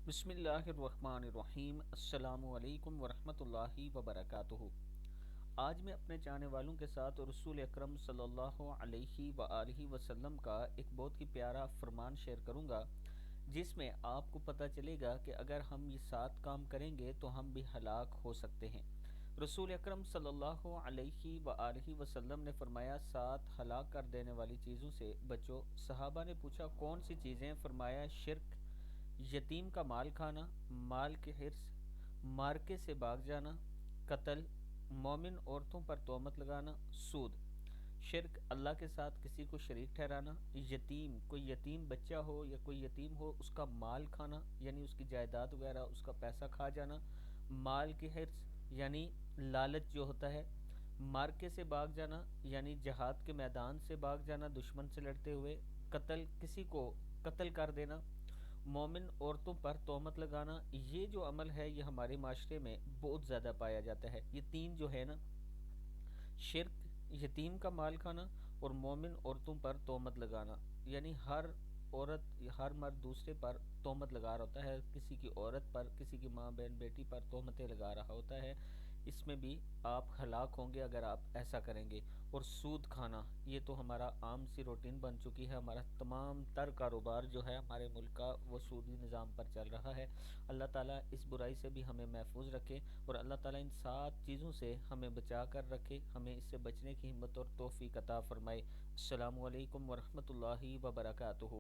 بسم اللہ الرحمن الرحیم۔ السلام علیکم ورحمۃ اللہ وبرکاتہ۔ آج میں اپنے چاہنے والوں کے ساتھ رسول اکرم صلی اللہ علیہ وآلہ وسلم کا ایک بہت ہی پیارا فرمان شیئر کروں گا، جس میں آپ کو پتہ چلے گا کہ اگر ہم یہ 7 کام کریں گے تو ہم بھی ہلاک ہو سکتے ہیں۔ رسول اکرم صلی اللہ علیہ وآلہ وسلم نے فرمایا 7 ہلاک کر دینے والی چیزوں سے بچو۔ صحابہ نے پوچھا کون سی چیزیں؟ فرمایا شرک، یتیم کا مال کھانا، مال کے حرص، مارکے سے بھاگ جانا، قتل، مومن عورتوں پر تہمت لگانا، سود۔ شرک، اللہ کے ساتھ کسی کو شریک ٹھہرانا، یتیم، کوئی یتیم بچہ ہو یا کوئی یتیم ہو اس کا مال کھانا یعنی اس کی جائیداد وغیرہ اس کا پیسہ کھا جانا، مال کی حرص یعنی لالچ جو ہوتا ہے، مارکے سے بھاگ جانا یعنی جہاد کے میدان سے بھاگ جانا دشمن سے لڑتے ہوئے، قتل، کسی کو قتل کر دینا، مومن عورتوں پر تہمت لگانا۔ یہ جو عمل ہے یہ ہمارے معاشرے میں بہت زیادہ پایا جاتا ہے۔ یہ تین جو ہے نا، شرک، یتیم کا مال کھانا اور مومن عورتوں پر تہمت لگانا، یعنی ہر عورت ہر مرد دوسرے پر تہمت لگا رہا ہوتا ہے، کسی کی عورت پر، کسی کی ماں بہن بیٹی پر تہمتیں لگا رہا ہوتا ہے۔ اس میں بھی آپ ہلاک ہوں گے اگر آپ ایسا کریں گے۔ اور سود کھانا، یہ تو ہمارا عام سی روٹین بن چکی ہے، ہمارا تمام تر کاروبار جو ہے ہمارے ملک کا وہ سودی نظام پر چل رہا ہے۔ اللہ تعالیٰ اس برائی سے بھی ہمیں محفوظ رکھے اور اللہ تعالیٰ ان 7 چیزوں سے ہمیں بچا کر رکھے، ہمیں اس سے بچنے کی ہمت اور توفیق عطا فرمائے۔ السلام علیکم ورحمۃ اللہ وبرکاتہ۔